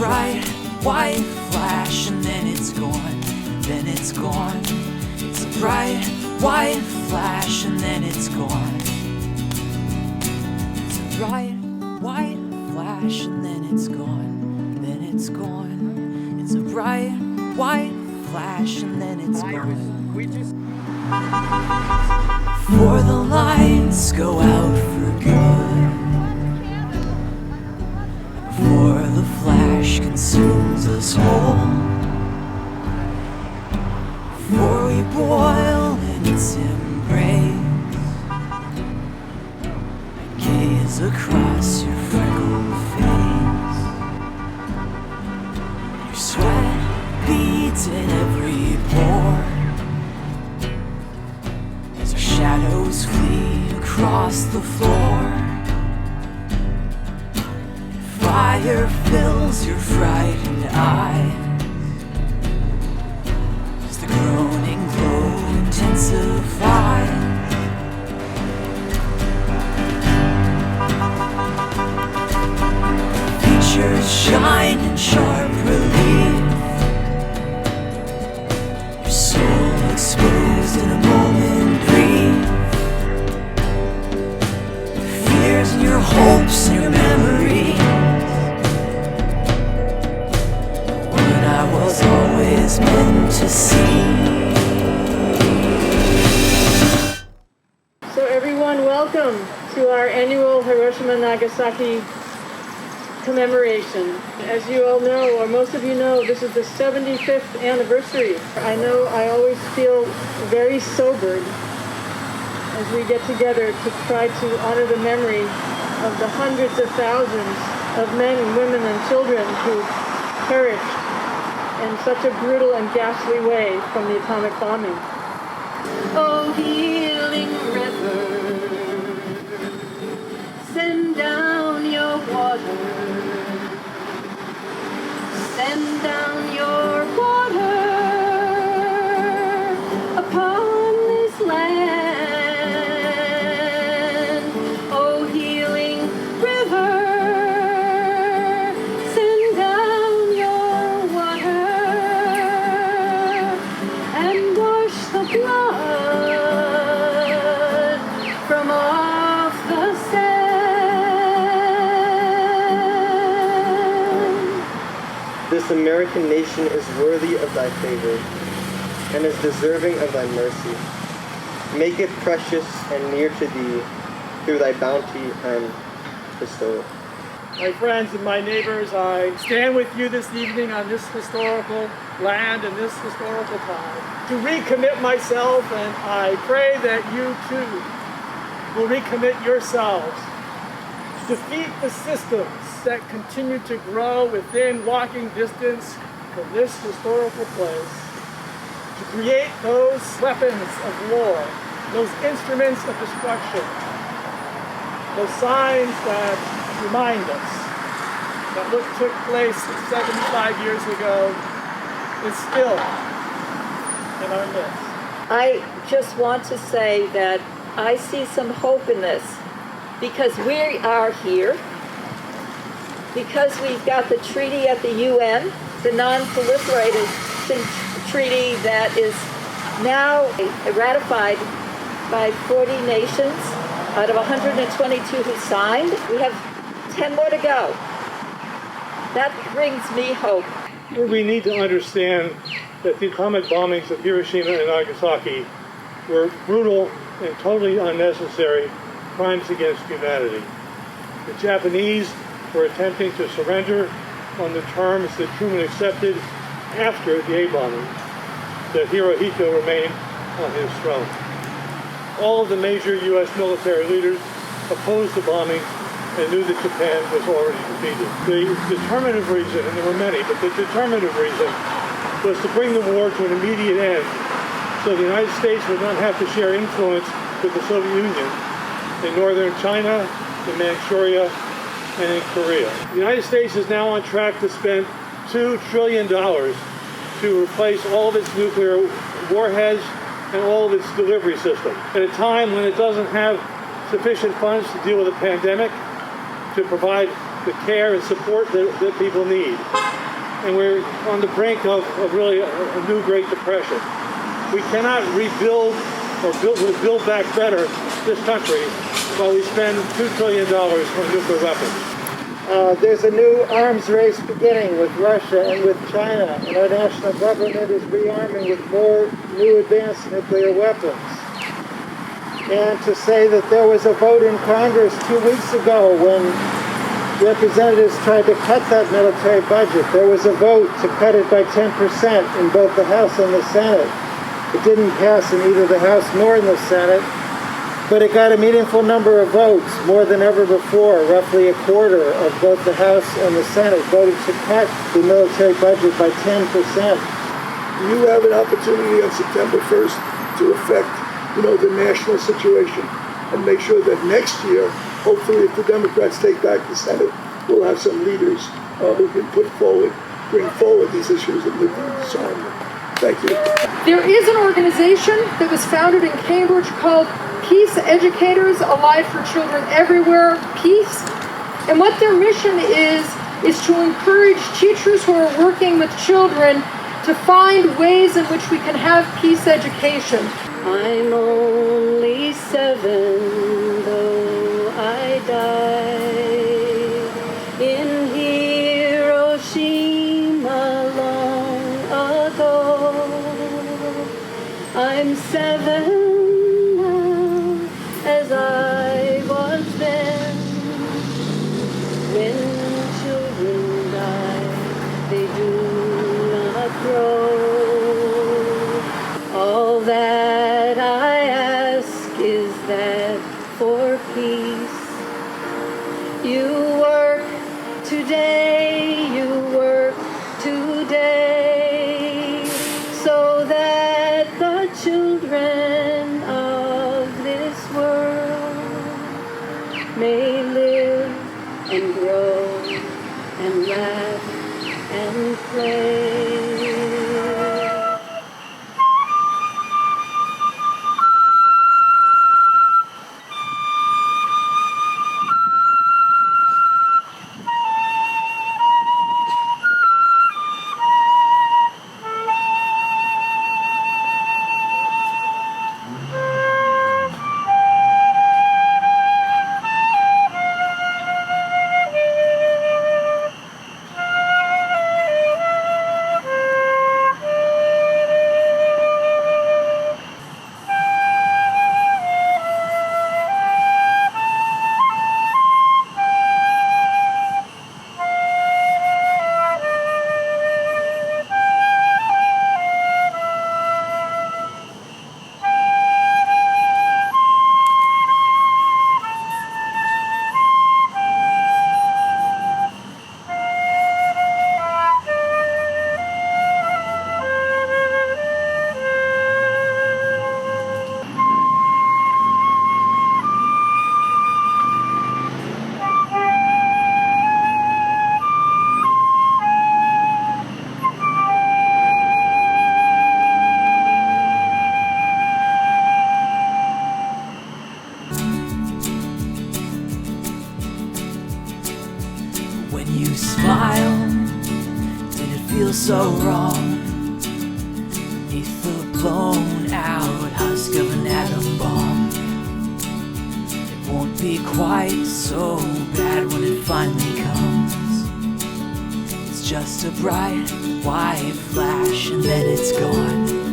bright white flash and then it's gone, then it's gone. It's a bright white flash and then it's gone. It's a bright white flash and then it's gone, then it's gone. It's a bright white flash and then it's gone. For the lights go out for good, before the flash consumes us whole, before we boil in its embrace, I gaze across your freckled face. Your sweat beads in every pore as our shadows flee across the floor. Fire fills your frightened eyes as the groaning glow intensifies. Features shine in sharp relief, your soul exposed in a moment brief. Fears and your hopes and your memories, I was always meant to see. So everyone, welcome to our annual Hiroshima Nagasaki commemoration. As you all know, or most of you know, this is the 75th anniversary. I know I always feel very sobered as we get together to try to honor the memory of the hundreds of thousands of men and women and children who perished in such a brutal and ghastly way from the atomic bombing. Oh, healing river, send down your water, send down your water upon this land. Oh, healing river, send down your water and wash the blood from off the sand. This American nation is worthy of thy favor and is deserving of thy mercy. Make it precious and near to thee through thy bounty and bestowal. My friends and my neighbors, I stand with you this evening on this historical land and this historical time to recommit myself, and I pray that you too will recommit yourselves to defeat the systems that continue to grow within walking distance from this historical place, to create those weapons of war, those instruments of destruction, those signs that remind us that what took place 75 years ago is still in our midst. I just want to say that I see some hope in this because we are here, because we've got the treaty at the UN, the non-proliferated treaty that is now ratified by 40 nations out of 122 who signed. We have 10 more to go. That brings me hope. We need to understand that the atomic bombings of Hiroshima and Nagasaki were brutal and totally unnecessary crimes against humanity. The Japanese were attempting to surrender on the terms that Truman accepted after the A-bombing, that Hirohito remained on his throne. All of the major U.S. military leaders opposed the bombing and knew that Japan was already defeated. The determinative reason, and there were many, but the determinative reason was to bring the war to an immediate end so the United States would not have to share influence with the Soviet Union in northern China, in Manchuria, and in Korea. The United States is now on track to spend $2 trillion to replace all of its nuclear warheads and all of its delivery systems at a time when it doesn't have sufficient funds to deal with a pandemic, to provide the care and support that people need. And we're on the brink of really a new Great Depression. We cannot rebuild or build back better this country while we spend $2 trillion on nuclear weapons. There's a new arms race beginning with Russia and with China, and our national government is rearming with more new advanced nuclear weapons. And to say that there was a vote in Congress 2 weeks ago when representatives tried to cut that military budget. There was a vote to cut it by 10% in both the House and the Senate. It didn't pass in either the House nor in the Senate, but it got a meaningful number of votes, more than ever before. Roughly a quarter of both the House and the Senate voted to cut the military budget by 10%. You have an opportunity on September 1st to affect, the national situation and make sure that next year, hopefully if the Democrats take back the Senate, we'll have some leaders who can bring forward these issues of nuclear disarmament. Thank you. There is an organization that was founded in Cambridge called Peace Educators, Alive for Children Everywhere, Peace. And what their mission is to encourage teachers who are working with children to find ways in which we can have peace education. I'm only 7, though I died in Hiroshima long ago. I'm 7 now, as I was then. When children die, they do not grow. All that I ask is that for peace you work today, so that the children of this world may live and grow and laugh and play. When you smile, did it feel so wrong? Beneath the blown out husk of an atom bomb, it won't be quite so bad when it finally comes. It's just a bright white flash and then it's gone.